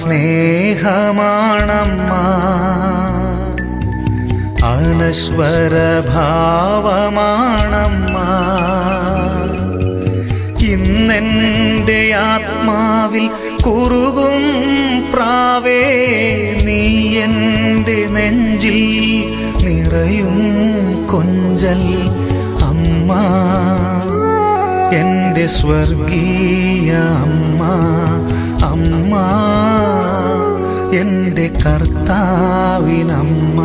സ്നേഹമാണമ്മ, അനശ്വര ഭാവമാണമ്മ. ഇന്നെൻ്റെ ആത്മാവിൽ കുറുകും പ്രാവേ, നീ എൻ്റെ നെഞ്ചിൽ നിറയും കൊഞ്ചൽ അമ്മ, എൻ്റെ സ്വർഗീയ അമ്മ. അമ്മ എൻ്റെ കർത്താവിനമ്മ.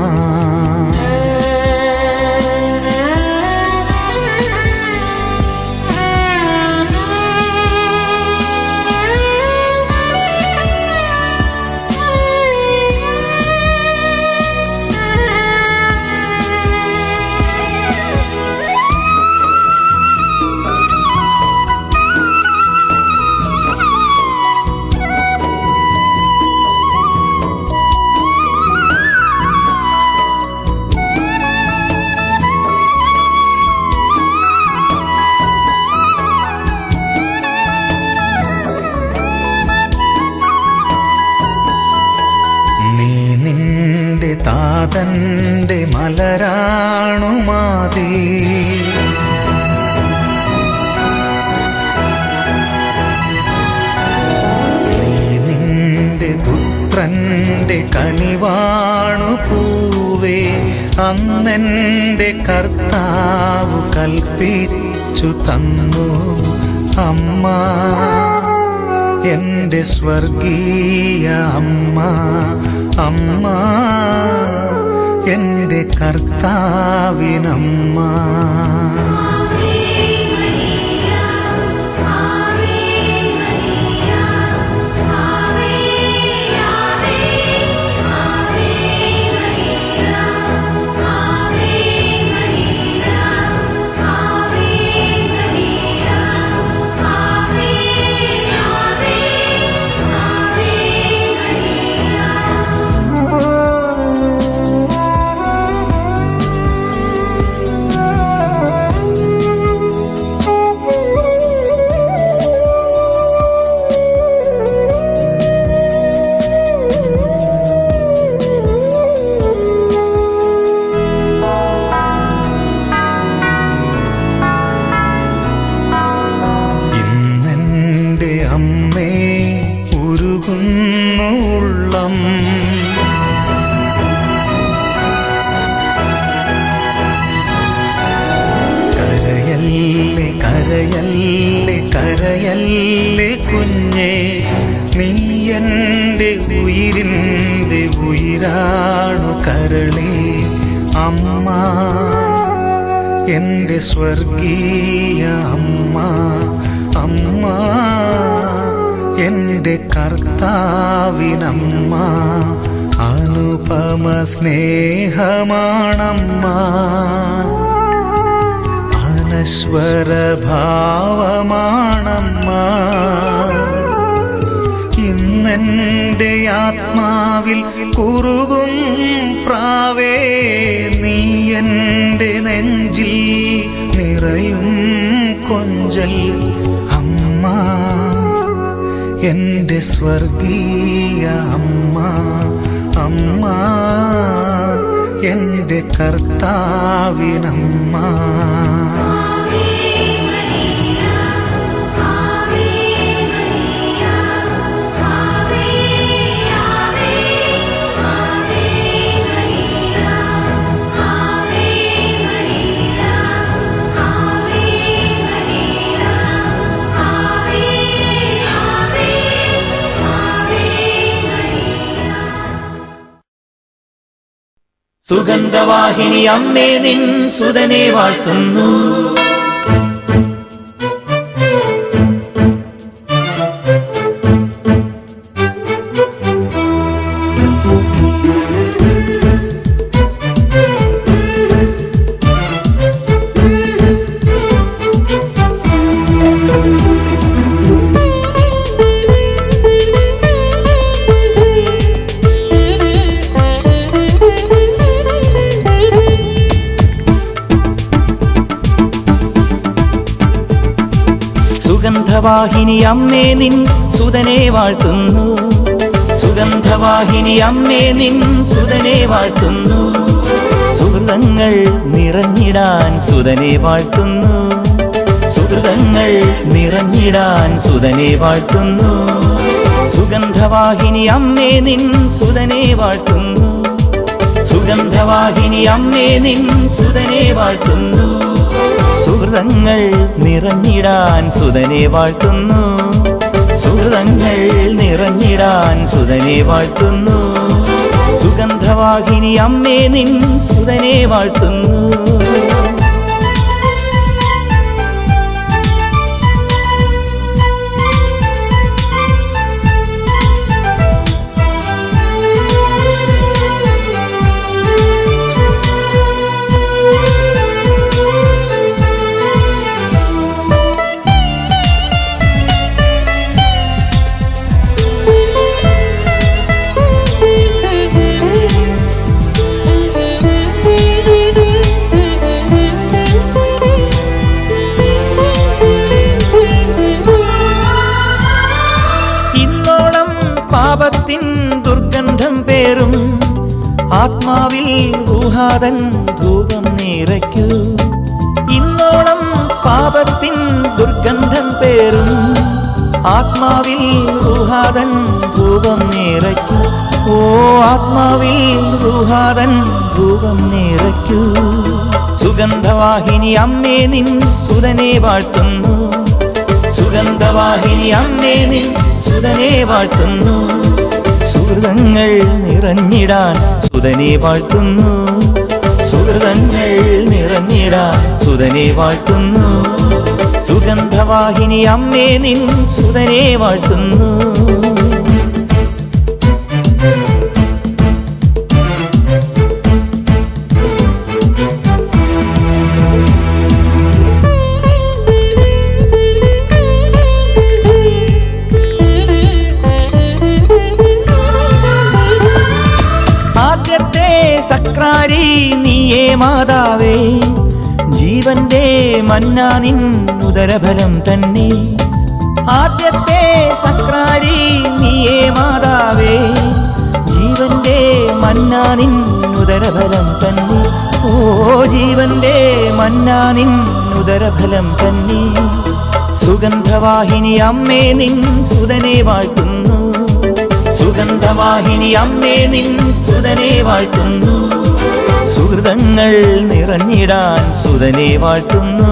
താതന്റെ മലരാണു മാതേ, നീ നിന്റെ പുത്രന്റെ കനിവാണു പൂവേ. അന്നെൻ്റെ കർത്താവ് കൽപ്പിച്ചു തന്നു അമ്മ, എൻ്റെ സ്വർഗീയ അമ്മ. അമ്മ എൻ്റെ കർത്താവിനമ്മ. കരയല്ലേ കരയല്ലേ കുഞ്ഞേ, നീ എൻ്റെ ഉയിരിൻ്റെ ഉയിരാണു കരളേ. അമ്മ എൻ്റെ സ്വർഗീയ അമ്മ. അമ്മ എൻ്റെ കർത്താവിനമ്മ. അനുപമ സ്നേഹമാണമ്മ, അനശ്വര ഭാവമാണമ്മ. ഇന്നെൻ്റെ ആത്മാവിൽ കുറുകും പ്രാവേ, നീ എൻ്റെ നെഞ്ചിൽ നിറയും കൊഞ്ചൽ അമ്മ, എൻ്റെ സ്വർഗീയ അമ്മ. അമ്മ എൻ്റെ കർത്താവിനമ്മ. സുഗന്ധവാഹിനി അമ്മേ, നിൻ സുതനെ വാഴ്ത്തുന്നു. സുഗന്ധവാഹിനി അമ്മേ, നിൻ സുതനെ വാഴ്ത്തുന്നു. സുഗന്ധവാഹിനി അമ്മേ നിൻ സുതനെ വാഴ്ത്തുന്നു. സുഹൃതങ്ങൾ നിറഞ്ഞിടാൻ സുതനെ വാഴ്ത്തുന്നു. സുഹൃതങ്ങൾ നിറഞ്ഞിടാൻ സുതനെ വാഴ്ത്തുന്നു. സുഗന്ധവാഹിനി അമ്മേ നിൻ സുതനെ വാഴ്ത്തുന്നു. സുഗന്ധവാഹിനി അമ്മേ നിൻ സുതനെ വാഴ്ത്തുന്നു. സുഹൃതങ്ങൾ നിറഞ്ഞിടാൻ സുതനെ വാഴ്ത്തുന്നു. സുഹൃതങ്ങൾ നിറഞ്ഞിടാൻ സുതനെ വാഴ്ത്തുന്നു. സുഗന്ധവാഹിനി അമ്മേ നിൻ സുതനെ വാഴ്ത്തുന്നു. പാപത്തിൻ ദുർഗന്ധം പേറും ആത്മാവിൽ ഊഹാതൻ ധൂപം നിറയ്ക്കൂ. ഇന്നോളം പാപത്തിൻ ദുർഗന്ധം പേറും ആത്മാവിൽ ഊഹാതൻ ധൂപം നിറയ്ക്കൂ. ഓ ആത്മാവിൽ ഊഹാതൻ ധൂപം നിറയ്ക്കൂ. സുഗന്ധവാഹിനി അമ്മേ നിൻ സുതനെ വാഴ്ത്തുന്നു. സുഗന്ധവാഹിനി അമ്മേ നിൻ സുതനെ വാഴ്ത്തുന്നു. സുഹൃതങ്ങൾ നിറഞ്ഞിടാൻ സുതനെ വാഴ്ത്തുന്നു. സുഹൃതങ്ങൾ നിറഞ്ഞിടാൻ സുതനെ വാഴ്ത്തുന്നു. സുഗന്ധവാഹിനി അമ്മേ നിൻ സുതനെ വാഴ്ത്തുന്നു. സക്രാരി നീയേ മാതാവേ, ജീവന്റെ മന്നാ നിൻ ഉദരഫലം തന്നെ. ആദ്യത്തെ സക്രാരി നീയേ മാതാവേ, ജീവന്റെ മന്നാ നിൻ ഉദരഫലം തന്നെ. ഓ ജീവന്റെ മന്നാ നിൻ ഉദരഫലം തന്നെ. സുഗന്ധവാഹിനി അമ്മേ നിൻ സുതനെ വാഴ്ത്തുന്നു. സുഗന്ധവാഹിനി അമ്മേ നിൻ സുതനെ വാഴ്ത്തുന്നു. സുഹൃതങ്ങൾ നിറഞ്ഞിടാൻ സുതനെ വാഴ്ത്തുന്നു.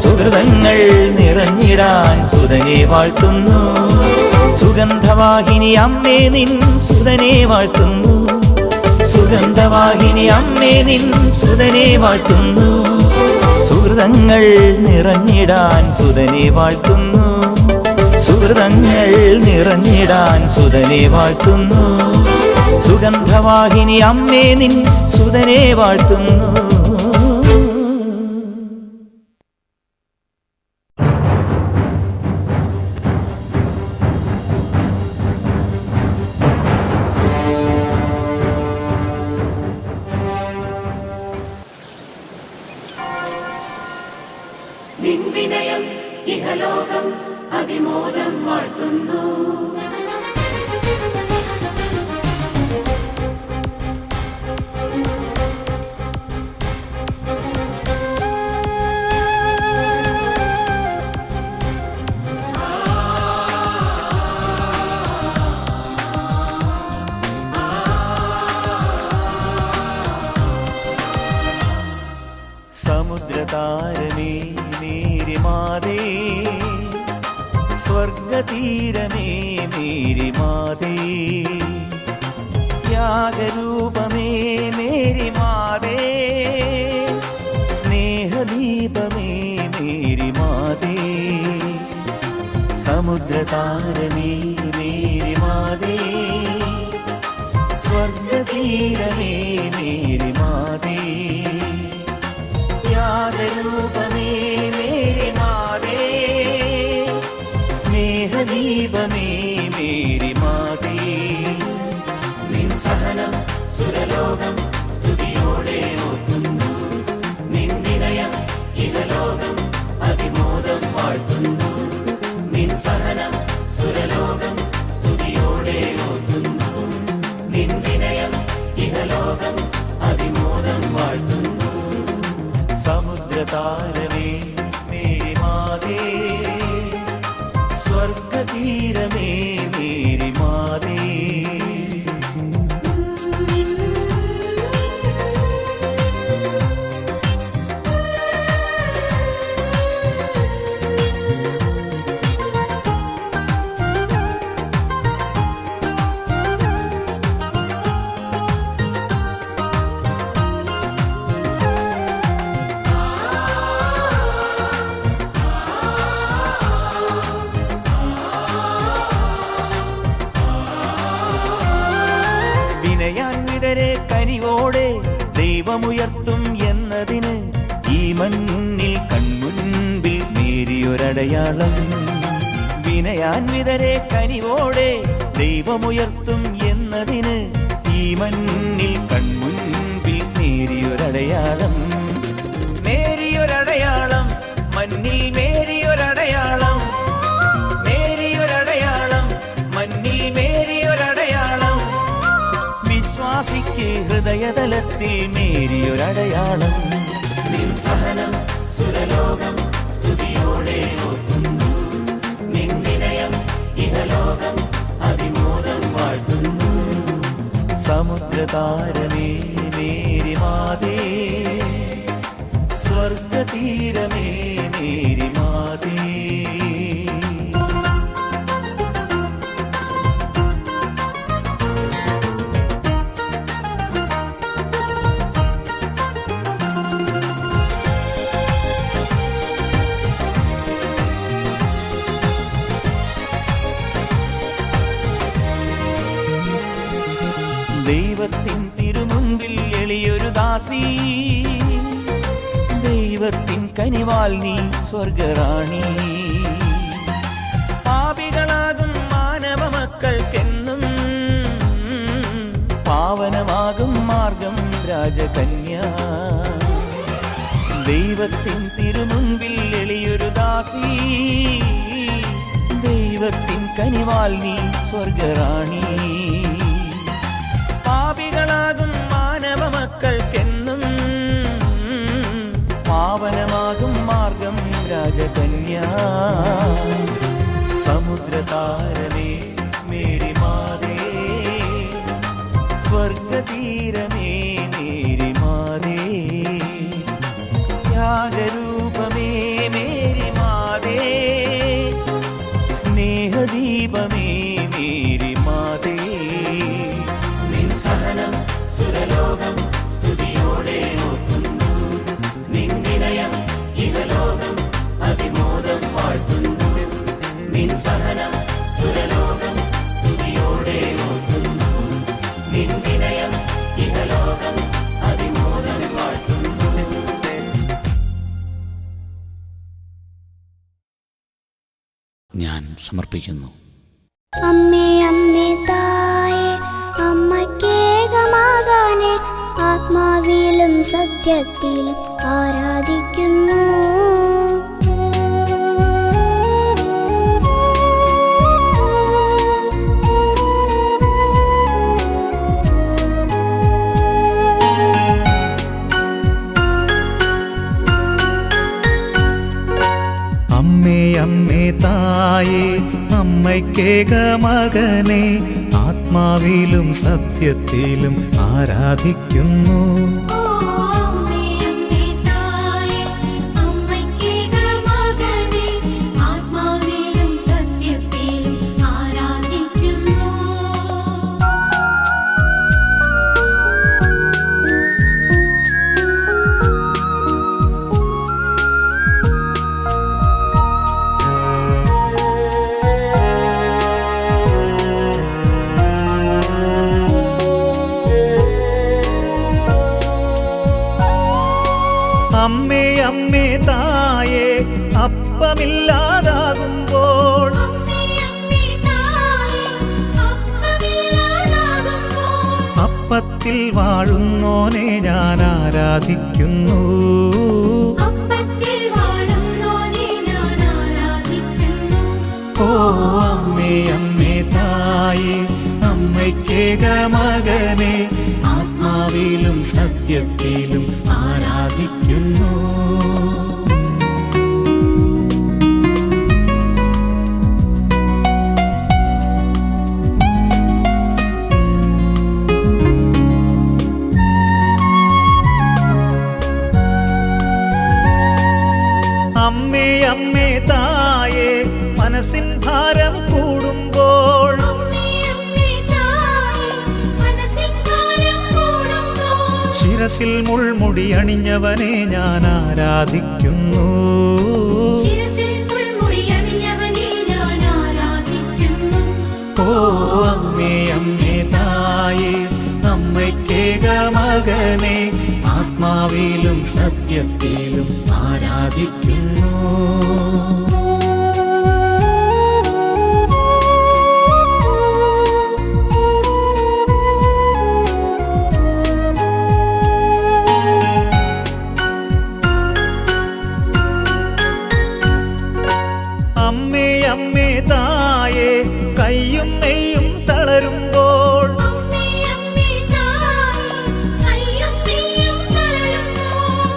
സുഹൃതങ്ങൾ നിറഞ്ഞിടാൻ സുതനെ വാഴ്ത്തുന്നു. സുഗന്ധവാഹിനി അമ്മേ നിൻ സുതനെ വാഴ്ത്തുന്നു. സുഗന്ധവാഹിനി അമ്മേ നിൻ സുതനെ വാഴ്ത്തുന്നു. സുഹൃതങ്ങൾ നിറഞ്ഞിടാൻ സുതനെ വാഴ്ത്തുന്നു. സുഹൃതങ്ങൾ നിറഞ്ഞിടാൻ സുതനെ വാഴ്ത്തുന്നു. സുഗന്ധവാഹിനി അമ്മേ നിൻ സുതനെ വാഴ്ത്തുന്നു. നിൻവിനയം ഇഹലോകം അതിമോദം വാഴ്ത്തുന്നു. സമുദ്രതാരമേ മേരി മാതേ, സ്വർഗതീരമേ മേരി മാതേ, ത്യാഗരൂപമേ മേരി മാതേ, സ്നേഹദീപമേ മേരി മാതേ. സമുദ്രതാരമേ മേരി മാതേ, സ്വർഗതീരമേ മേരി മാതേ, ത്യാഗരൂപമേ മേരി മാതേ, സ്നേഹദീപമേ മേരി മാതേ. നിൻ സഹനം സുരലോകം സ്തുതിയോടെ ഓർക്കുന്നു. നിൻ വിനയം ഇഹലോകം അതിമോദം വാഴ്ത്തുന്നു. നിൻ സഹനം സുരലോകം സ്തുതിയോടെ ഓർക്കുന്നു. ഇഹലോകം അതിമോദം വാഴ്ത്തുന്നു. സമുദ്രതാരമേ മേരി മാതേ, സ്വർഗതീരമേ മേരി മാതേ. വിനയാന്വിതരെ കനിവോടെ ദൈവമുയർത്തും എന്നതിന് ഈ മണ്ണിൽ കൺമുൻപിൽ നേരിയൊരടയാളം. വിനയാന്വിതരെ കനിവോടെ ദൈവമുയർത്തും എന്നതിന് ഈ മണ്ണിൽ കൺമുൻപിൽ നേരിയൊരടയാളം. നേരിയൊരടയാളം, മണ്ണിൽ മേരിയൊരടയാളം. മേരിയൊരടയാളം, മണ്ണിൽ മേരിയൊരടയാളം. വിശ്വാസിക്ക് ഹൃദയതലത്തിൽ മേരിയൊരടയാളം. നിൻ സഹനം സുരലോകം സ്തുതിയോടെ ഓർക്കുന്നു. നിൻ വിനയം ഇഹലോകം അതിമോദം വാഴ്ത്തുന്നു. സമുദ്രതാരമേ മേരി മാതേ, സ്വർഗതീരമേ മേരി മാതേ. ദൈവത്തിൻ തിരുമുൻപിൽ എളിയൊരു ദാസി, ദൈവത്തിൻ കനിവാൽ നീ സ്വർഗറാണി. പാപികളാകും മാനവ മക്കൾക്കെന്നും പാവനമാകും മാർഗം രാജകന്യ. ദൈവത്തിൻ തിരുമുൻപിൽ എളിയൊരു ദാസി, ദൈവത്തിൻ കനിവാൽ നീ സ്വർഗറാണി. പാപികളാകും മാനവ മക്കൾക്കെന്നും പാവനമാകും മാർഗം രാജകന്യ. സമുദ്രതാരമേ മേരി മാതേ, സ്വർഗതീരമേ മേരി മാതേ. ത്യാഗരൂപമേ മേരി മാതേ, സ്നേഹദീപമേ മേരി മാതേ. നിൻ സഹനം സുരലോകം സ്തുതിയോടെ ഓർക്കുന്നു. നിൻ വിനയം ഇഹലോകം അതിമോദം വാഴ്ത്തുന്നു. നിൻ സഹനം സുരലോകം സ്തുതിയോടെ ഓർക്കുന്നു. നിൻ വിനയം ഇഹലോകം അതിമോദം വാഴ്ത്തുന്നു. ഞാൻ സമർപ്പിക്കുന്നു. അമ്മേ അമ്മേ തായേ അമ്മക്കേകമാകാനെ ആത്മാവിലും സത്യത്തിലും ആരാധിക്കുന്നു. അമ്മേ അമ്മേ തായേ അമ്മയ്ക്കേക മകനെ ആത്മാവിലും സത്യത്തിലും ആരാധിക്കുന്നു. അമ്മേ അമ്മേ തായേ അപ്പമില്ലാതാകുമ്പോൾ അപ്പത്തിൽ വാഴുന്നോനെ ഞാൻ ആരാധിക്കുന്നു. ഓ അമ്മേ അമ്മേ തായേ അമ്മയ്ക്കേക മകനെ ആത്മാവിൽ ആത്മാവിലും സത്യത്തിലും ആരാധിക്കുന്നു. അമ്മേ അമ്മേ തായേ മനസ്സിൻ ഭാരം കൂടുമ്പോൾ ശിരസിൽ മുൾമുടി അണിഞ്ഞവനെ ഞാൻ ആരാധിക്കുന്നു. ഓ അമ്മേ അമ്മേ തായേ അമ്മയ്ക്കേക മകനെ ആത്മാവിലും സത്യത്തിലും ആരാധിക്കുന്നു. അമ്മേ അമ്മേ തായേ കയ്യും നെയ്യും തളരുമ്പോൾ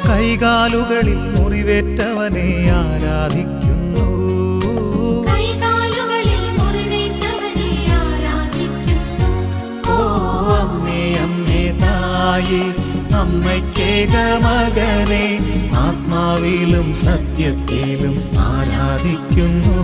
കൈകാലുകളിൽ മുറിവേറ്റവനെ ആരാധിക്കുന്നു. ഓ അമ്മേ അമ്മേ തായേ അമ്മയ്ക്കേക മകനെ ആത്മാവിലും സത്യത്തിലും ആരാധിക്കുന്നു.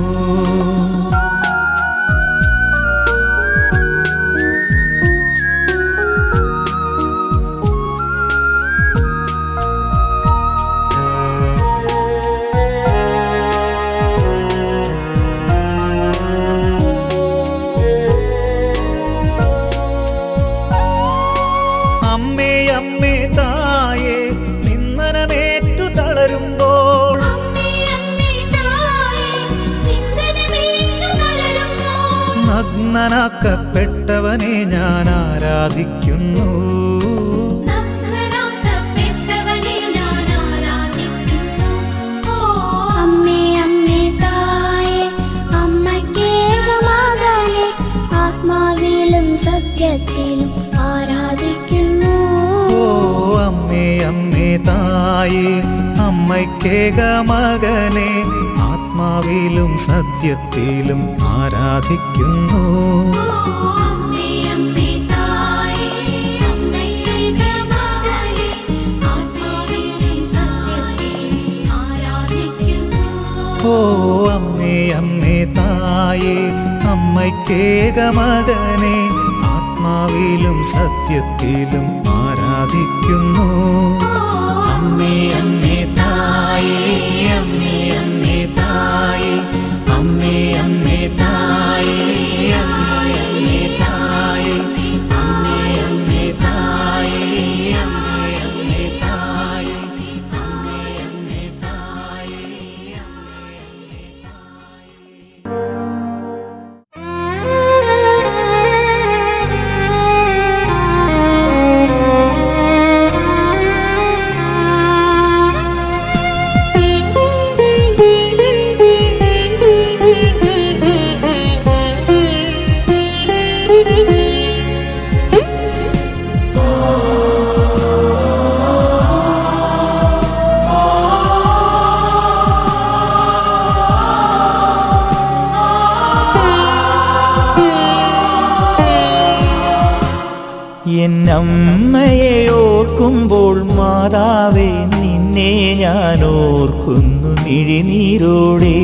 അമ്മേ അമ്മേ തായേ നിന്ദനമേറ്റു തളരുമ്പോൾ നഗ്നനാക്കപ്പെട്ടവനെ ഞാൻ ആരാധിക്കുന്നു. അമ്മേ അമ്മേ തായേ അമ്മയ്ക്കേക മകനെ ആത്മാവിലും സത്യത്തിലും ആരാധിക്കുന്നു. ഓ അമ്മേ അമ്മേ തായേ അമ്മയ്ക്കേക മകനെ ആത്മാവിലും സത്യത്തിലും ആരാധിക്കുന്നു. ഓ അമ്മേ അമ്മേ തായേ അമ്മയ്ക്കേക മകനെ ആത്മാവിലും സത്യത്തിലും ആരാധിക്കുന്നു. അമ്മേ അമ്മേ തായേ അമ്മേ അമ്മേ തായേ അമ്മേ അമ്മേ തായേ അമ്മേ അമ്മേ തായേ അമ്മേ അമ്മേ തായേ അമ്മേ അമ്മേ തായേ അമ്മേ അമ്മേ തായേ എന്നമ്മയെ ഓർക്കുമ്പോൾ മാതാവേ നിന്നെ ഞാൻ ഓർക്കുന്നു മിഴിനീരോടെ.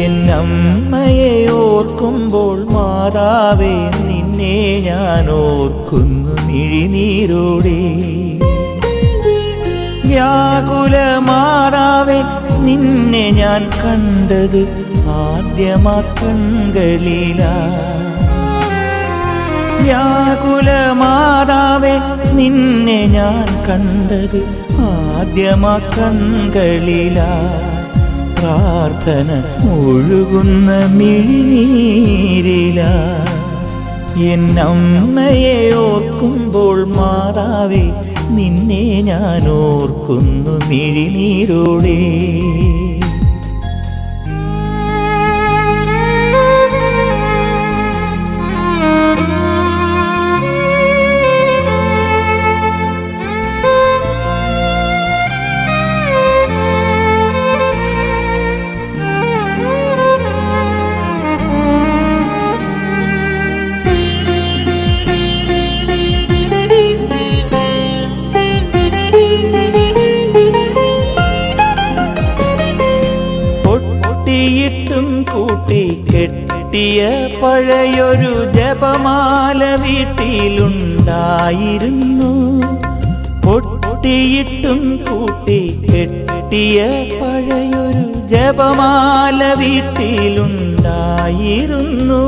എന്നമ്മയെ ഓർക്കുമ്പോൾ മാതാവേ നിന്നെ ഞാൻ ഓർക്കുന്നു മിഴിനീരോടെ. വ്യാകുല മാതാവേ നിന്നെ ഞാൻ കണ്ടത് ആദ്യമാ കൺകളിലാ. വ്യാകുല മാതാവേ നിന്നെ ഞാൻ കണ്ടത് ആദ്യമാ കൺകളിലാ. പ്രാർത്ഥന ഒഴുകുന്ന മിഴിനീരിലാ. എന്നമ്മയെ ഓർക്കുമ്പോൾ മാതാവേ നിന്നെ ഞാൻ ഓർക്കുന്നു മിഴിനീരോടെ. പഴയൊരു ജപമാല വീട്ടിലുണ്ടായിരുന്നു. പൊട്ടിയിട്ടും കൂട്ടി കെട്ടിയ പഴയൊരു ജപമാല വീട്ടിലുണ്ടായിരുന്നു.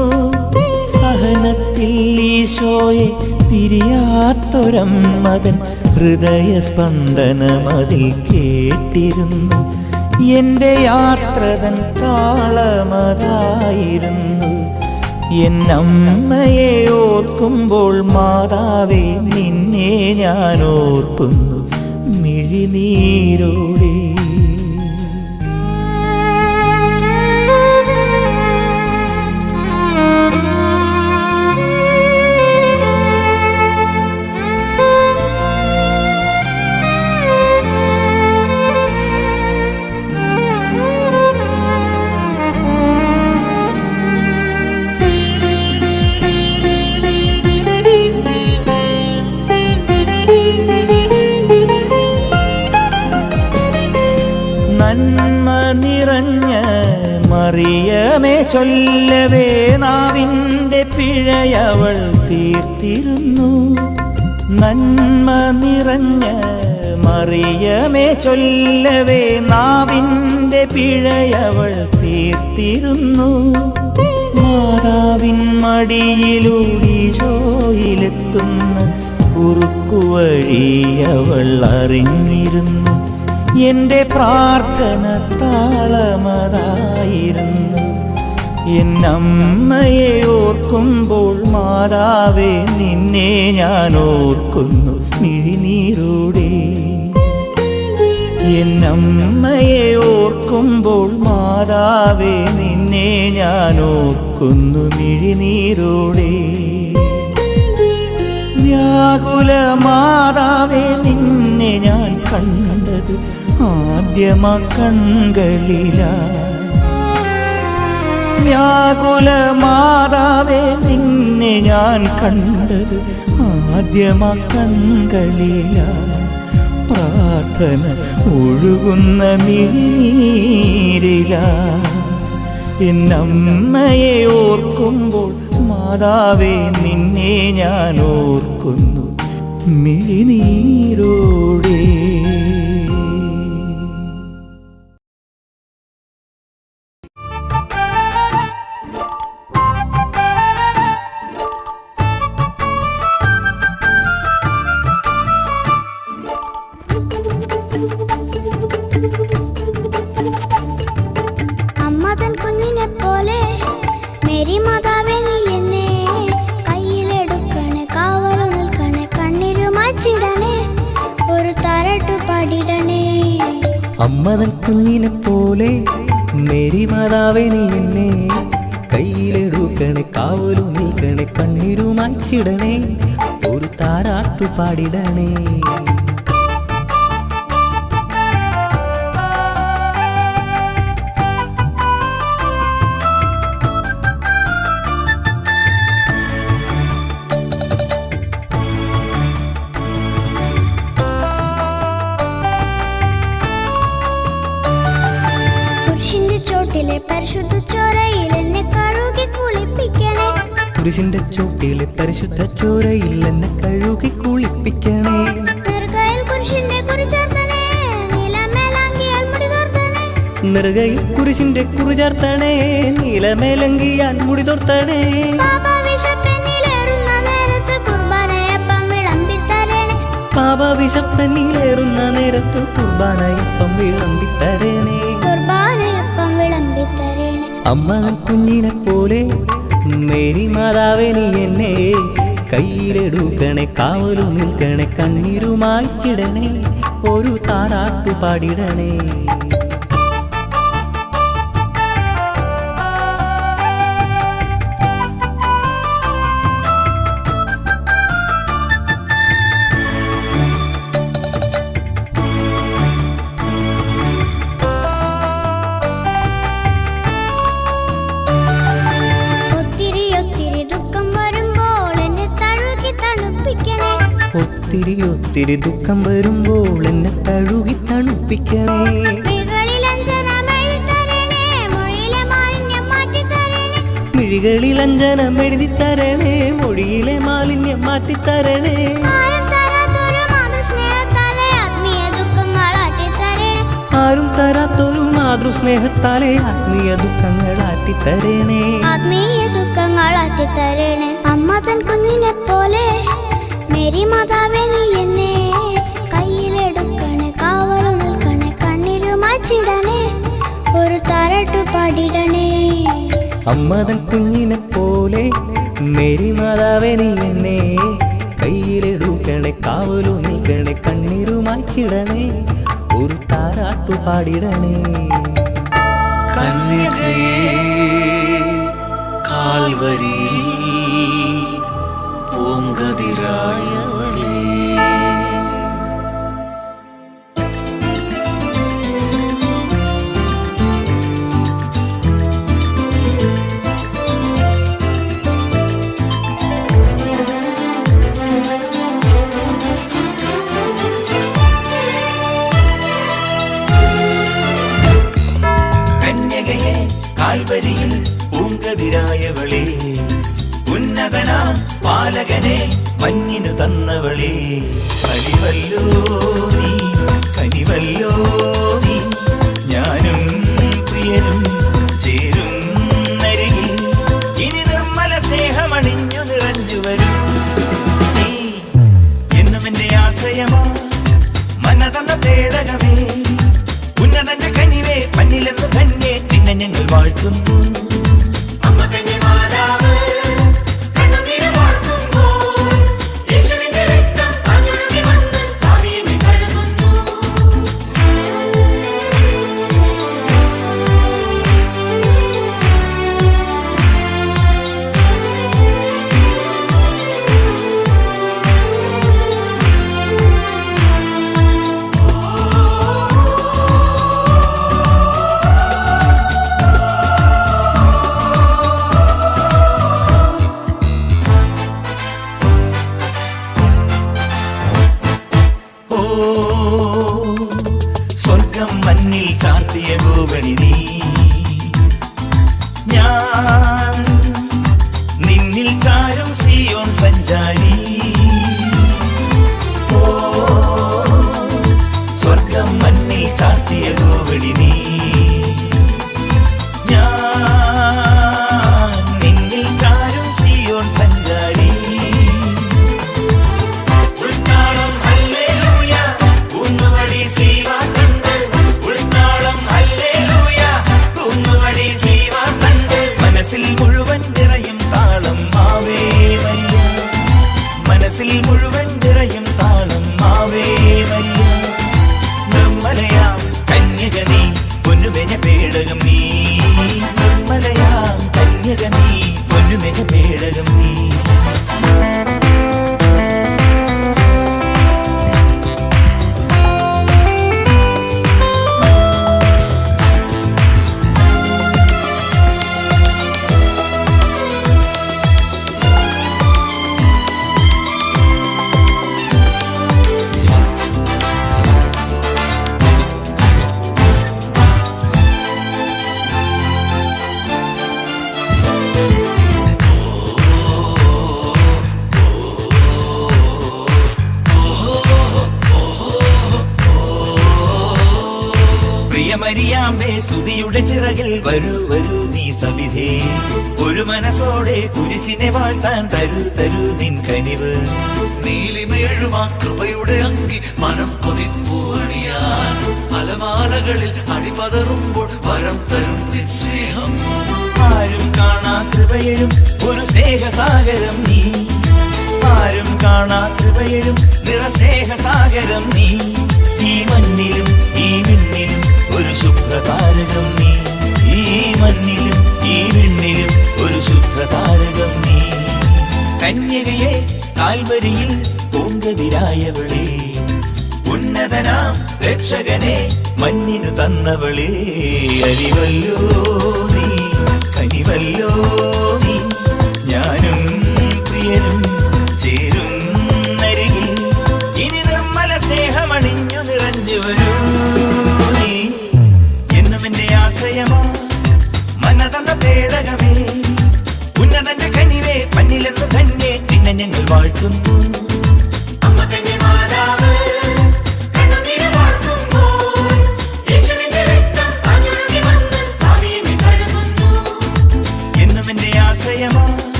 സഹനത്തിൽ ഈശോയെ പിരിയാത്തൊരമ്മതൻ ഹൃദയസ്പന്ദനമതിൽ കേട്ടിരുന്നു. എൻ്റെ യാത്രതൻ താളമതായിരുന്നു. എന്നമ്മയെ ഓർക്കുമ്പോൾ മാതാവേ നിന്നെ ഞാൻ ഓർക്കുന്നു മിഴിനീരോടെ. നന്മ നിറഞ്ഞ മറിയമേ ചൊല്ലവേ നാവിൻ്റെ പിഴയവൾ തീർത്തിരുന്നു. നന്മ നിറഞ്ഞ മറിയമേ ചൊല്ലവേ നാവിൻ്റെ പിഴയവൾ തീർത്തിരുന്നു. മാതാവിൻ മടിയിലൂടീശോയിലെത്തുന്ന കുറുക്കുവഴി അവൾ അറിഞ്ഞിരുന്നു. എൻ്റെ പ്രാർത്ഥന താളമതായിരുന്നു. എന്നമ്മയെ ഓർക്കുമ്പോൾ മാതാവേ നിന്നെ ഞാൻ ഓർക്കുന്നു മിഴിനീരോടെ. എന്നമ്മയെ ഓർക്കുമ്പോൾ മാതാവേ നിന്നെ ഞാൻ ഓർക്കുന്നു മിഴിനീരോടെ. വ്യാകുല മാതാവേ നിന്നെ ഞാൻ കണ്ടത് ആദ്യമാ കൺകളിലാ. വ്യാകുല മാതാവേ നിന്നെ ഞാൻ കണ്ടത് ആദ്യമാ കൺകളിലാ. പ്രാർത്ഥന ഒഴുകുന്ന മിഴിനീരിലാ. എന്നമ്മയെ ഓർക്കുമ്പോൾ മാതാവേ നിന്നെ ഞാൻ ഓർക്കുന്നു മിഴിനീരോടെ. അമ്മതൻ കുഞ്ഞിനെ പോലെ മേരി മാതാവേ നീ എന്നെ കയ്യിലെടുക്കണേ, കാവലു നിൽക്കണേ, കണ്ണിരുമാച്ചിടണേ, ഒരു താരാട്ടു പാടിടണേ. അമ്മതൻ കുഞ്ഞിനെ പോലെ മേരി മാതാവേ നീ എന്നെ കയ്യിലെടുക്കണേ, കാവലു നിൽക്കണേ, കണ്ണിരുമാച്ചിടണേ, ഒരു താരാട്ടു പാടിടണേ. പരിശുദ്ധ ചോരയിൽ എന്നെ കഴുകി കുളിപ്പിക്കണേ. കുരിശിന്റെ ചോട്ടിലെ പരിശുദ്ധ ചോരയിൽ എന്നെ കഴുകി കുളിപ്പിക്കണേ. നെറുകയിൽ കുരിശിന്റെ കുറി ചേർത്തണേ, നീലമേലങ്കിയാൽ മുടി തോർത്തണേ. നെറുകയിൽ കുരിശിന്റെ കുറി ചേർത്തണേ, നീലമേലങ്കിയാൽ മുടി തോർത്തണേ. പാപവിശപ്പെന്നിലേറുന്ന നേരത്ത് കുർബാനയപ്പം വിളമ്പിത്തരണേ. പാപവിശപ്പെന്നിലേറുന്ന നേരത്ത് കുർബാനയപ്പം വിളമ്പിത്തരണേ. കുർബാനയപ്പം വിളമ്പിത്തരണേ. അമ്മതൻ കുഞ്ഞിനെ പോലെ മേരി മാതാവേ നീ എന്നെ കയ്യിലെടുക്കണേ, കാവലു നിൽക്കണേ, കണ്ണീരുമായിച്ചിടണേ, ഒരു താരാട്ടു പാടിടണേ. ഒത്തിരി ഒത്തിരി ദുഃഖം വരുമ്പോൾ എന്നെ തഴുകി തണുപ്പിക്കണേ. മിഴികളിൽ അഞ്ജനം എഴുതി തരണേ, മൊഴിയിലെ മാലിന്യം മാറ്റിത്തരണേ. ആരും തരാത്തൊരു മാതൃസ്നേഹത്താലെ ആത്മീയ ദുഃഖങ്ങൾ ആറ്റിത്തരണേ. ആത്മീയ ദുഃഖങ്ങൾ ആറ്റിത്തരണേ. അമ്മ തൻ കുഞ്ഞിനെ പോലെ മേരി മാതാവേ നീ എന്നെ കയ്യിലെടുക്കണേ, കാവലു നിൽക്കണേ, കണ്ണിരുമാച്ചിടണേ, ഒരു താരാട്ടു പാടിടണേ. അമ്മതൻ കുഞ്ഞിനെ പോലെ മേരി മാതാവേ നീ എന്നെ കയ്യിലെടുക്കണേ, കാവലു നിൽക്കണേ, കണ്ണീരുമാച്ചിടണേ, ഒരു താരാട്ടു പാടിടണേ. കന്യകയേ കാൽവരിയിൽ പൂങ്കതിരായവളേ. കാൽവരിയിൽ പൂങ്കതിരായവളേ, ഉന്നതനാം പാലകനെ മഞ്ഞിനു തന്നവളേ, കനിവല്ലോ നീ, കനിവല്ലോ നീ, ഞാനും പ്രിയനും ചേരും നരികിൽ, ഇനി നിർമ്മല സ്നേഹമണിഞ്ഞു നിറഞ്ഞു വരും നീ, എന്നും എന്റെ ആശ്രയമാ മനതന്ന പേടകമേ, ഉന്നതന്റെ കനിവേ, മഞ്ഞിലെന്നു തന്നെ നിന്നെ ഞങ്ങൾ വാഴ്ത്തുന്നു. സ്വർഗം മഞ്ഞിൽ ചാർത്തിയ ഗോപണി നീ, ഞാൻ നിന്നിൽ ചാരും സിയോൻ സഞ്ചാരി. ഓ സ്വർഗം മഞ്ഞിൽ ചാർത്തിയ ഗോപണി നീ, ഞാൻ നിന്നിൽ ചാരും സിയോൻ സഞ്ചാരി. മനസ്സിൽ മുഴുവൻ നിറയും താളം ആവേ മരിയ, മനസ്സിൽ മുഴുവൻ നിറയും താളം ആവേ മരിയ. നിർമ്മലയാം കന്യക നീ, പൊന്നുമെന പേടകം നീ, നിർമ്മലയാം കന്യക നീ, പൊന്നുമെന പേടകം നീ. പ്രിയമരിയാമ്പേ സ്തുതിയുടെ ചിറകിൽ വരൂ വരൂ നീ സവിധേ, ഒരു മനസ്സോടെ കുരിശിനെ വാഴ്ത്താൻ തരൂ തരൂ നിൻ കനിവ്. നീലിമേഴുമാ കൃപയുടെ അങ്കി മനം കൊതിപ്പൂ അണിയാൻ, അലമാലകളിൽ അടിപതറുമ്പോൾ വരം തരും നിൻ സ്നേഹം. ആരും കാണാ കൃപയരും ഒരു സ്നേഹസാഗരം നീ, ആരും കാണാ കൃപയരും നിറസ്നേഹസാഗരം നീ, ഈ മഞ്ഞിലും ഈ വിണ്ണിലും ഒരു ശുഭ്രതാരകം നീ, ഈ മഞ്ഞിലും ഈ വിണ്ണിലും ഒരു ശുഭ്രതാരകം നീ. കന്യകയെ കാൽവരിയിൽ പൂങ്കതിരായവളേ, ഉന്നതനാം രക്ഷകനെ മഞ്ഞിനു തന്നവളേ, അരിവല്ലോ നീ, കനിവല്ലോ നീ, ഞാനും പ്രിയനും ചേരും നരികിൽ, ഇനി നിർമ്മല സ്നേഹമണിഞ്ഞു നിറഞ്ഞു വരൂ നീ, എന്നും എന്റെ ആശ്രയമാ മനതന്ന പേടകമേ,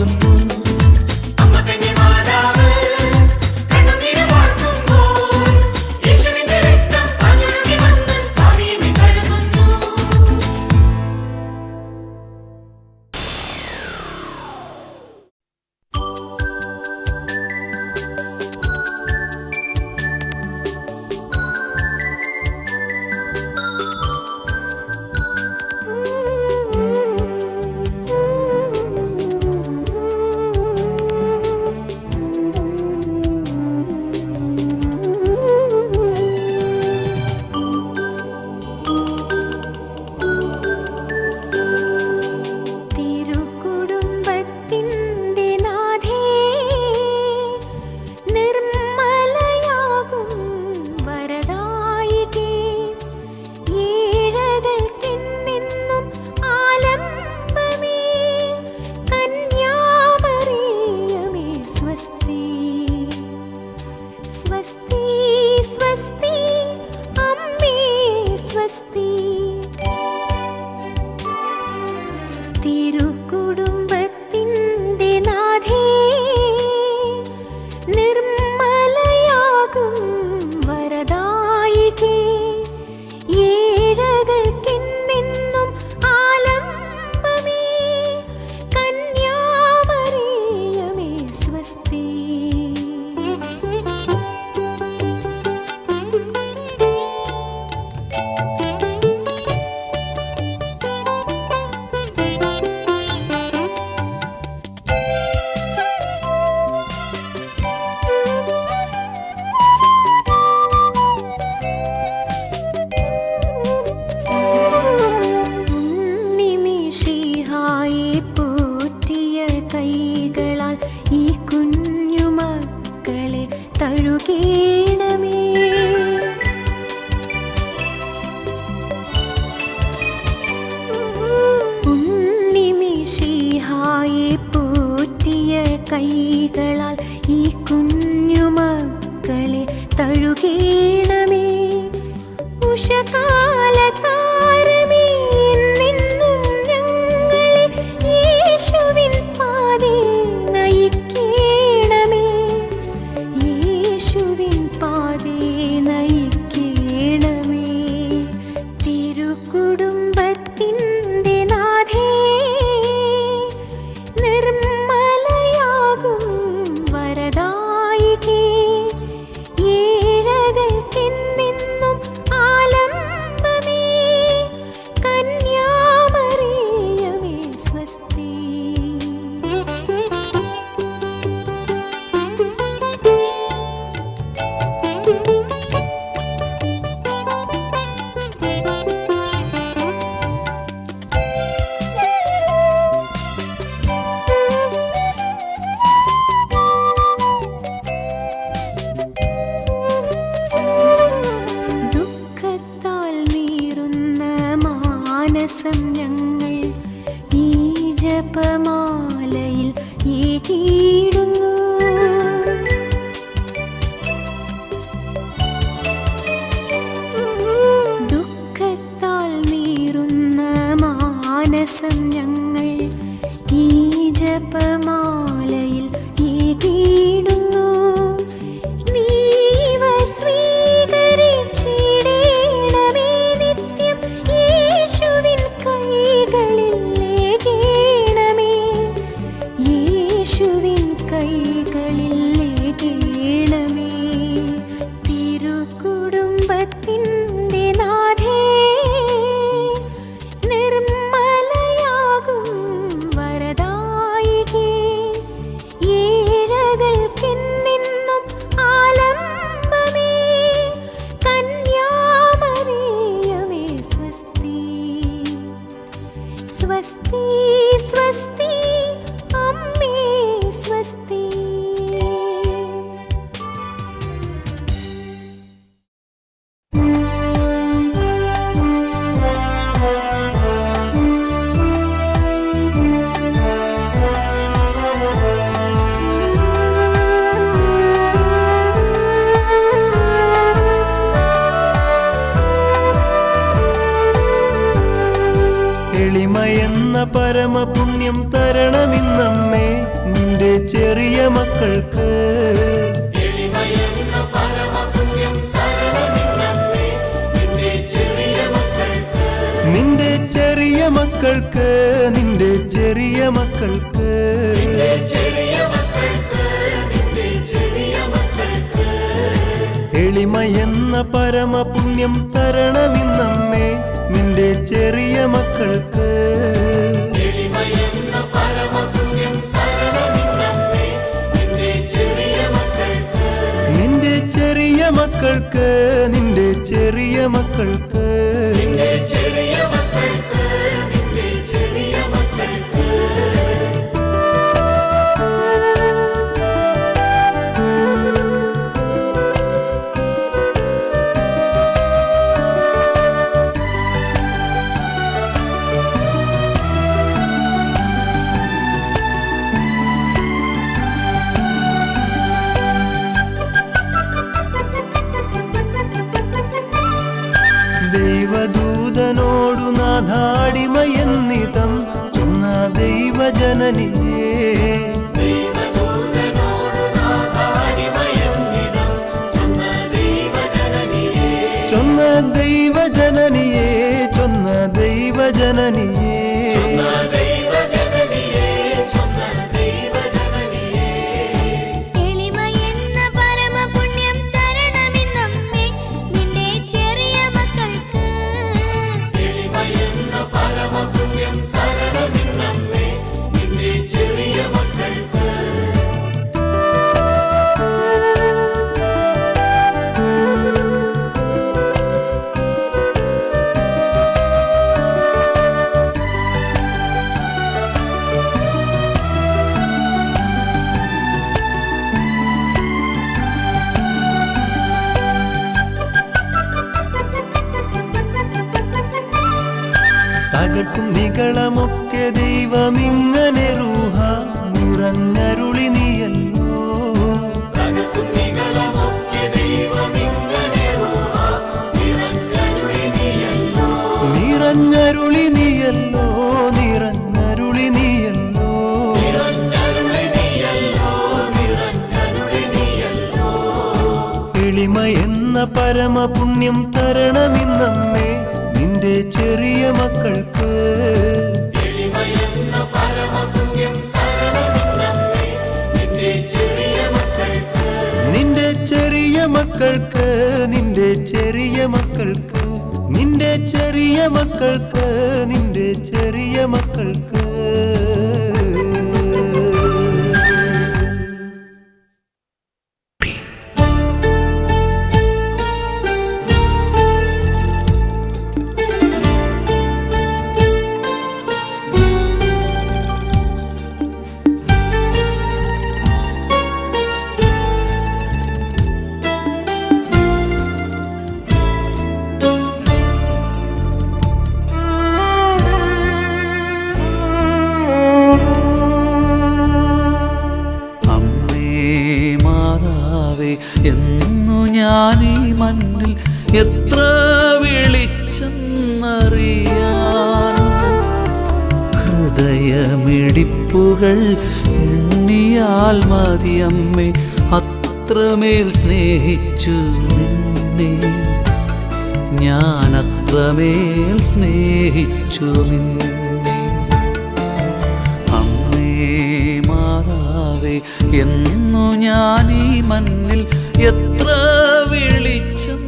ഓർക്കുന്നു. കൈകളാൽ ഈ കുഞ്ഞുമക്കളെ തഴുകേണമേ. ഉഷകാല താരമേ നിന്നും ഞങ്ങളെ യേശുവിൻ പാതേ നയിക്കേണമേ. യേശുവിൻ പാതേ നയിക്കേണമേ. തിരുക്കുടുംബത്തിൻ്റെ നാഥേ ഞങ്ങൾ ഈ ജപമാലയിൽ ഏകീടുന്നു. ദുഃഖത്താൽ നീറുന്ന മാനസം ഞങ്ങൾ ഈ ജപമാലയിൽ ഏകീടുന്നു. തിരുക്കുടുംബത്തിൻ്റെ നാഥേ നിർമ്മലയാകും വരദായികേ പരമപുണ്യം തരണമിന്നമ്മേ നിന്റെ ചെറിയ മക്കൾക്ക്. എളിമയെന്ന പരമപുണ്യം തരണമിന്നമ്മേ നിന്റെ ചെറിയ മക്കൾക്ക്. നിന്റെ ചെറിയ മക്കൾക്ക്, നിന്റെ ചെറിയ മക്കൾക്ക്. നിന്റെ ചെറിയ മക്കൾക്ക്, നിന്റെ ചെറിയ മക്കൾക്ക്. എളിമയെന്ന പരമപുണ്യം തരണമിന്നമ്മേ നിന്റെ ചെറിയ മക്കൾക്ക്. എളിമയെന്ന പരമപുണ്യം തരണമിന്നമ്മേ നിന്റെ ചെറിയ മക്കൾക്ക്. നിന്റെ ചെറിയ മക്കൾക്ക്, നിന്റെ ചെറിയ മക്കൾക്ക്. നിന്റെ ചെറിയ മക്കൾക്ക്, നിന്റെ ചെറിയ മക്കൾക്ക്. ദൈവദൂതനോടു നാഥാടിമയെന്നിതം ചൊന്ന ദൈവജനനിയേ. ദൈവദൂതനോടു നാഥാടിമയെന്നിതം ചൊന്ന ദൈവജനനിയേ. ചൊന്ന ദൈവജനനിയേ, ചൊന്ന ദൈവജനനിയേ. ചൊന്ന ദൈവജനനിയേ, ചൊന്ന ദൈവജനനിയേ. എളിമയെന്ന പരമപുണ്യം തരണമിന്നമ്മേ നിന്റെ ചെറിയ മക്കൾക്ക്. എളിമയെന്ന പരമപുണ്യം തരണമിന്നമ്മേ നിന്റെ ചെറിയ മക്കൾക്ക്. തകർക്കും നികളമൊക്കെ ദൈവമിങ്ങനെ റൂഹ നിറഞ്ഞരുളി നീയല്ലോ. തകർക്കും നികളമൊക്കെ ദൈവമിങ്ങനെ റൂഹ നിറഞ്ഞരുളി നീയല്ലോ. നിറഞ്ഞരുളി നീയല്ലോ, നിറഞ്ഞരുളി നീയല്ലോ. നിറഞ്ഞരുളി നീയല്ലോ, നിറഞ്ഞരുളി നീയല്ലോ. എളിമയെന്ന പരമപുണ്യം തരണമിന്നമ്മേ നിന്റെ ചെറിയ മക്കൾക്ക്. എളിമയെന്ന പരമപുണ്യം തരണമിന്നമ്മേ നിന്റെ ചെറിയ മക്കൾക്ക്. നിന്റെ ചെറിയ മക്കൾക്ക്, നിന്റെ ചെറിയ മക്കൾക്ക്. നിന്റെ ചെറിയ മക്കൾക്ക്, നിന്റെ ചെറിയ മക്കൾക്ക്. എന്നു ഞാനീ മണ്ണിൽ എത്ര വിളിച്ചെന്നറിയാൻ ഹൃദയമിടിപ്പുകൾ എണ്ണിയാൽ മതിയമ്മേ അത്രമേൽ സ്നേഹിച്ചു നിന്നെ ഞാൻ അത്രമേൽ സ്നേഹിച്ചു നിന്നെ അമ്മേ മാതാവേ എന്നു ഞാനീ മണ്ണിൽ എത്ര വിളിച്ചെന്നറിയാൻ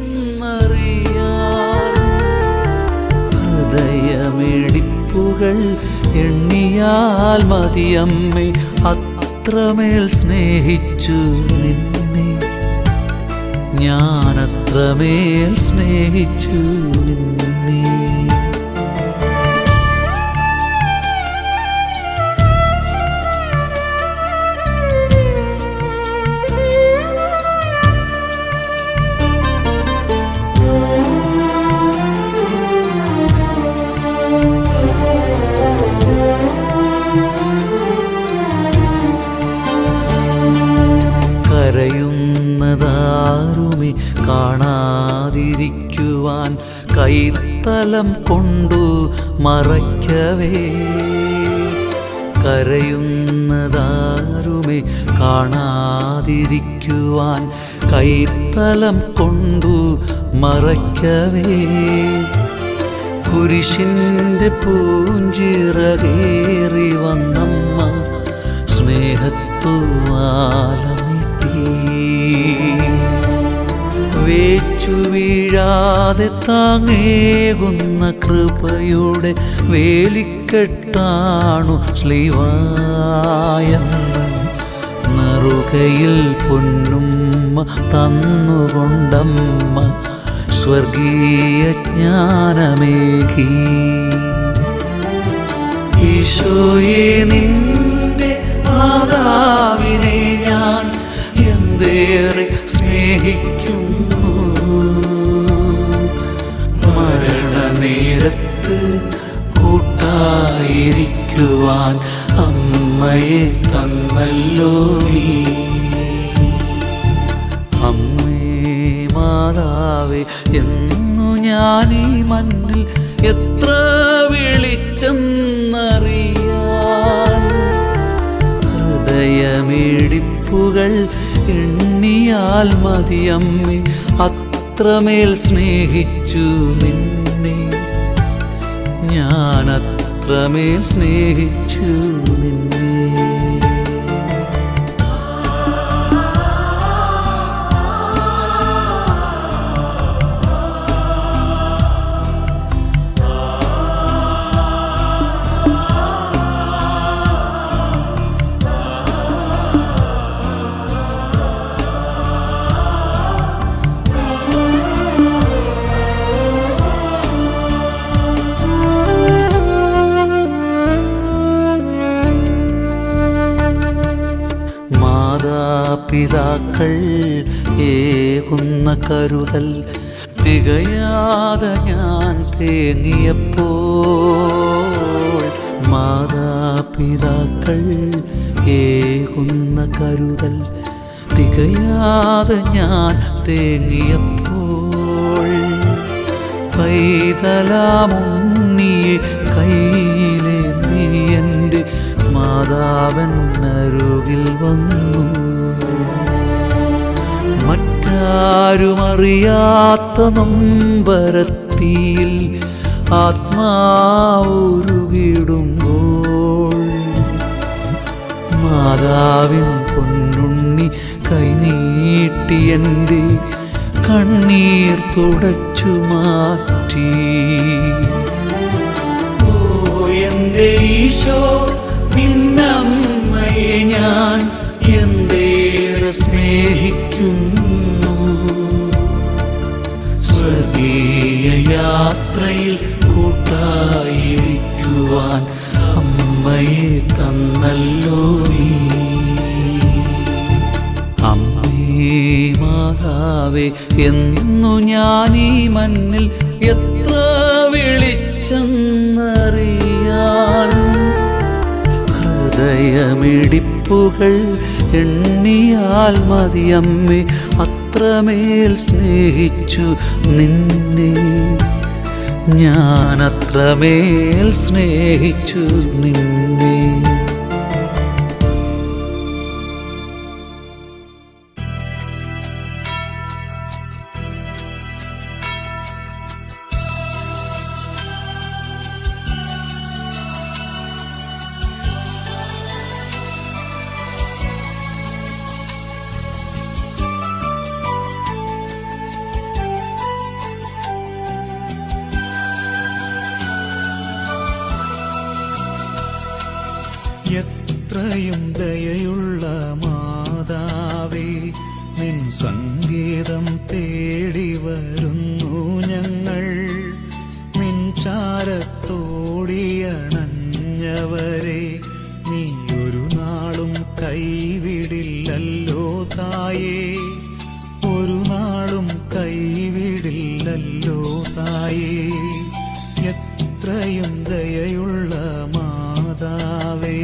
ഹൃദയമിടിപ്പുകൾ എണ്ണിയാൽ മതിയമ്മേ അത്രമേൽ സ്നേഹിച്ചു നിന്നെ ഞാൻ അത്രമേൽ സ്നേഹിച്ചു നിന്നെ കരയുന്നതാരുമേ കാണാതിരിക്കുവാൻ കൈത്തലം കൊണ്ടു മറയ്ക്കവേ കരയുന്നതാരുമേ കാണാതിരിക്കുവാൻ കൈത്തലം കൊണ്ടു മറയ്ക്കവേ കുരിശിൻ്റെ പൂഞ്ചിറകേറി വന്നമ്മ സ്നേഹത്തുവാലമിട്ടി വേച്ചു വീഴാതെ താങ്ങേകുന്ന കൃപയുടെ വേലിക്കെട്ടാണു ശ്ലീവായെന്ന് നറുകയിൽ പൊന്നുമ്മ തന്നുകൊണ്ടമ്മ സ്വർഗീയ ജ്ഞാനമേകി. ഈശോയെ നിന്റെ മാതാവിനെ ഞാൻ എന്തേറെ സ്നേഹിക്കുന്നു. മരണനേരത്ത് കൂട്ടായിരിക്കുവാൻ അമ്മയെ തന്നല്ലോ നീ. അമ്മേ മാതാവേ എന്നു ഞാനീ മണ്ണിൽ എത്ര വിളിച്ചെന്നറിയാൻ ഹൃദയമിടിപ്പുകൾ എണ്ണിയാൽ മതിയമ്മേ അത്രമേൽ സ്നേഹിച്ചു നിന്നെ ഞാൻ അത്രമേൽ സ്നേഹിച്ചു നിന്നെ. മാതാപിതാക്കൾ ഏകുന്ന കരുതൽ തികയാതെ ഞാൻ തേങ്ങിയപ്പോൾ മാതാപിതാക്കൾ ഏകുന്ന കരുതൽ തികയാതെ ഞാൻ തേങ്ങിയപ്പോൾ പൈതലാമുണ്ണിയെ കയ്യിലേന്തി എൻ്റെ മാതാവൻ അരുകിൽ വന്നു. മറ്റാരുമറിയാത്ത നൊമ്പരത്തിയിൽ ആത്മാവുരുകിടുമ്പോൾ മാതാവിൻ പൊന്നുണ്ണി കൈനീട്ടി എൻ്റെ കണ്ണീർ തുടച്ചു മാറ്റി. ഓ എൻ്റെ ഈശോ നിന്നമ്മയെ ഞാൻ എന്തേറെ സ്നേഹിക്കുന്നു. സ്വർഗീയ യാത്രയിൽ കൂട്ടായിരിക്കുവാൻ അമ്മയെ തന്നല്ലോ നീ. അമ്മേ മാതാവേ എന്നു ഞാനീ മണ്ണിൽ എത്ര വിളിച്ചെന്നറിയാൻ ഹൃദയമിടിപ്പുകൾ എണ്ണിയാൽ മതിയമ്മേ അത്രമേൽ സ്നേഹിച്ചു നിന്നെ ഞാൻ അത്രമേൽ സ്നേഹിച്ചു നിന്നെ. എത്രയും ദയയുള്ള മാതാവേ നിൻ സംഗീതം തേടി വരുന്നു ഞങ്ങൾ. നിൻ ചാരത്തോടിയണഞ്ഞവരെ നീ ഒരു നാളും കൈവിടില്ലല്ലോ തായേ. ഒരു നാളും കൈവിടില്ലല്ലോ തായേ. എത്രയും ദയയുള്ള മാതാവേ.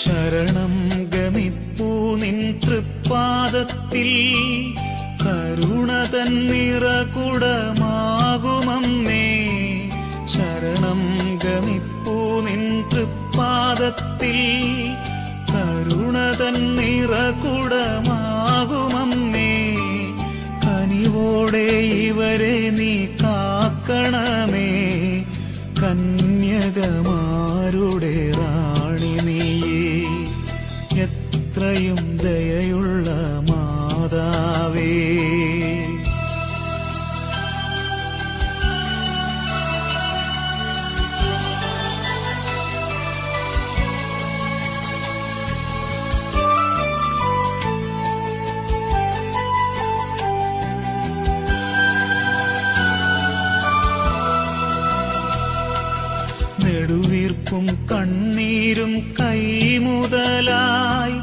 ശരണം ഗമിപ്പൂ നിൻ തൃപ്പാദത്തിൽ കരുണ തന്നിറകുടമാകുമമ്മേ ശരണം ഗമിപ്പൂ നിൻ തൃപ്പാദത്തിൽ കരുണ തന്നിറകുടമാകുമമ്മേ കനിവോടെ ഇവരെ നീ കാക്കണമേ കന്യകമാരുടെ റാണി നീയേ എത്രയും ദയയുള്ള മാതാവേ നെടുവീർപ്പും കണ്ണീരും കൈമുതലായി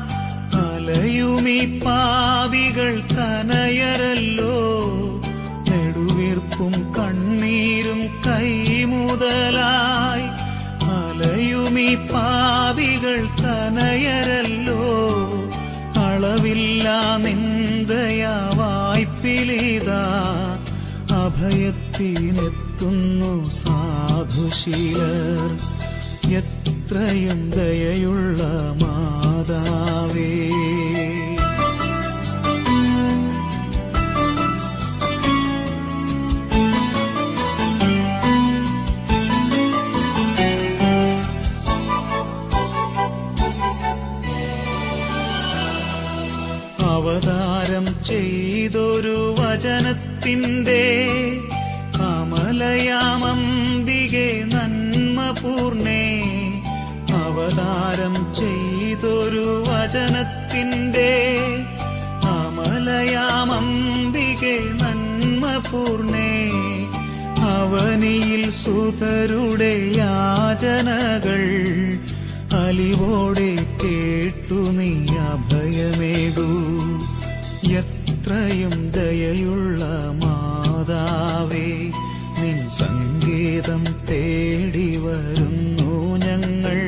അലയുമീ പാപികൾ കനയരല്ലോ നെടുവീർപ്പും കണ്ണീരും കൈമുതലായി അലയുമീ പാപികൾ കനയരല്ലോ അളവില്ലാ നിന്ദയാ വായ്പിലിതാ അഭയത്തിനെത്തുന്നു സാധുശീലർ എത്രയും ദയയുള്ള മാതാവേ അവതാരം ചെയ്തൊരു വചനത്തിൻ്റെ കമലയാമംബികെ നന്മപൂർണേ അവതാരം ചെയ്തൊരു വചനത്തിൻ്റെ കമലയാമംബികെ നന്മപൂർണേ അവനിയിൽ സുതരുടെ യാചനകൾ അലിവോടെ കേട്ടു നീ അഭയമേകൂ എത്രയും ദയയുള്ള മാതാവേ നിൻ സംഗീതം തേടി വരുന്നു ഞങ്ങൾ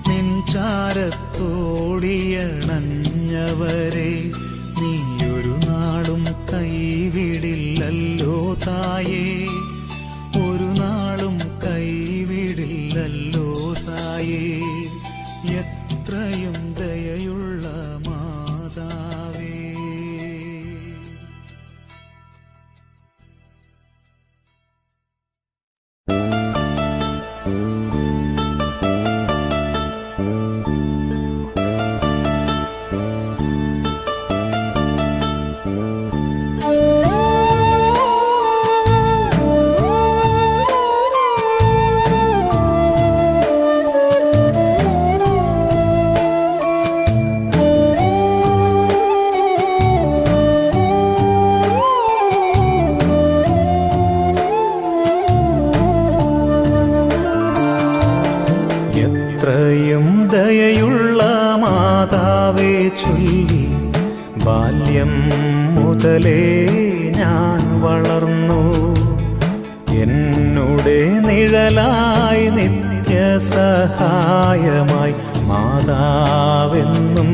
നിൻ ചാരത്തോടിയണഞ്ഞവരെ നീയൊരു നാളും കൈവിടില്ലല്ലോ തായേ ഒരു നാളും കൈവിടില്ലല്ലോ തായേ എത്രയും ദയയുള്ള മാതാവേ എത്രയും ദയയുള്ള മാതാവേ ചൊല്ലി ബാല്യം മുതലേ ഞാൻ വളർന്നു എന്നുടെ നിഴലായി നിത്യസഹായമായി മാതാവെന്നും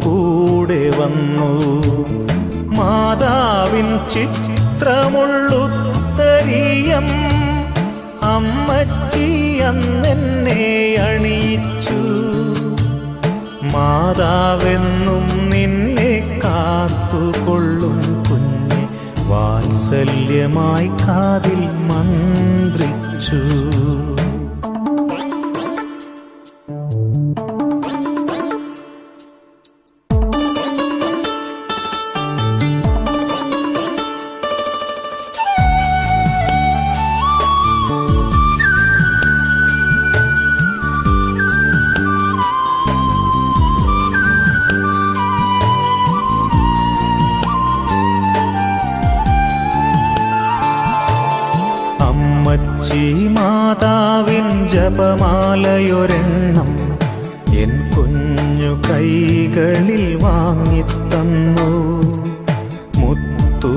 കൂടെ വന്നു മാതാവിൻ ചിത്രമുള്ളുത്തരീയം അമ്മച്ചി അന്നെന്നെ അണിയിച്ചു മാതാവെന്നും നിന്നെ കാത്തുകൊള്ളും കുഞ്ഞെ വാത്സല്യമായി കാതിൽ മന്ത്രിച്ചു മാതാവിൻ ജപമാലയൊരെണ്ണം എൻ കുഞ്ഞു കൈകളിൽ വാങ്ങിത്തന്നു മുത്തുകളെണ്ണിയ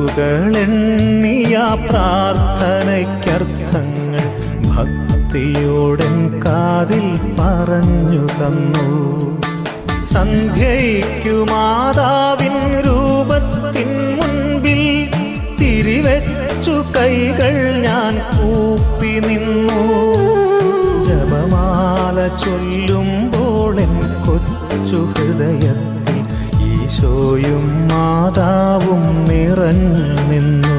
പ്രാർത്ഥനയ്ക്കർത്ഥങ്ങൾ ഭക്തി ഭക്തിയോടൻ കാതിൽ പറഞ്ഞു തന്നു. സന്ധ്യയ്ക്കു മാതാവിൻ രൂപത്തിൻ മുൻപിൽ തിരിവെച്ചു കൈകൾ ഞാൻ കൂപ്പി നിന്നു. ജപമാല ചൊല്ലുമ്പോൾ എൻ കൊച്ചു ഹൃദയത്തിൽ ഈശോയും മാതാവും നിറഞ്ഞു നിന്നു.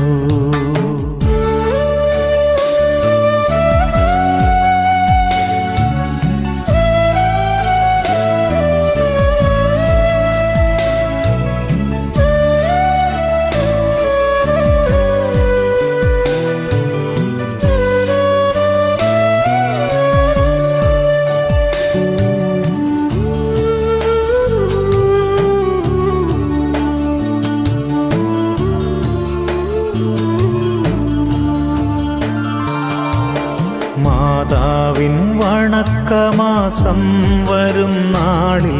മാതാവിൻ വണക്കമാസം വരും നാളിൽ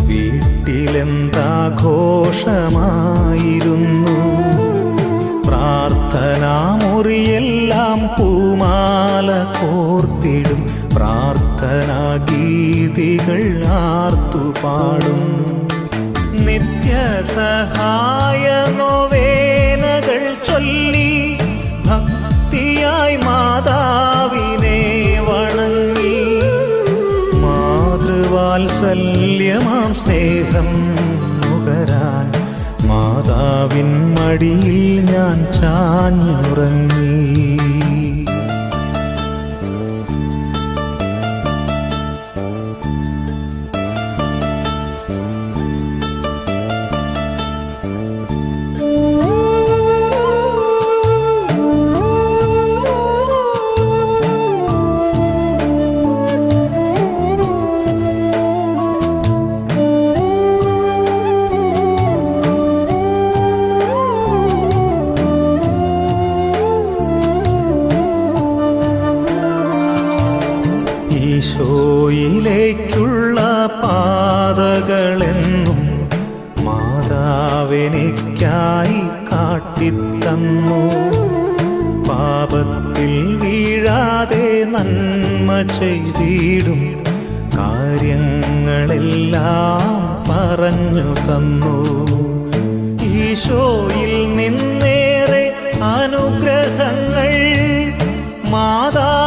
വീട്ടിലെന്താഘോഷമായിരുന്നു. പ്രാർത്ഥനാമുറിയെല്ലാം പൂമാല കോർത്തിടും. പ്രാർത്ഥനാ ഗീതികൾ ആർത്തുപാടും. നിത്യസഹായ നൊവേനകൾ ചൊല്ലി ഭക്തിയായി മാതാവിനെ വണങ്ങി. മാതൃവാത്സല്യമാം സ്നേഹം നുകരാൻ മാതാവിൻ മടിയിൽ ഞാൻ ചാഞ്ഞുറങ്ങി. ഈശോയിലേക്കുള്ള പാതകളെന്നും മാതാവെനിക്കായി കാട്ടിത്തന്നു. പാപത്തിൽ വീഴാതെ നന്മ ചെയ്തിടും കാര്യങ്ങളെല്ലാം പറഞ്ഞു തന്നു. ഈശോയിൽ നിന്നേറെ അനുഗ്രഹങ്ങൾ മാതാവെനിക്കായി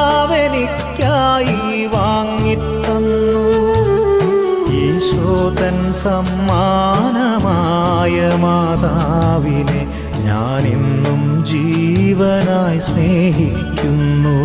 വാങ്ങിത്തന്നു. ഈശോതൻ സമ്മാനമായ മാതാവിനെ ഞാനിന്നും ജീവനായി സ്നേഹിക്കുന്നു.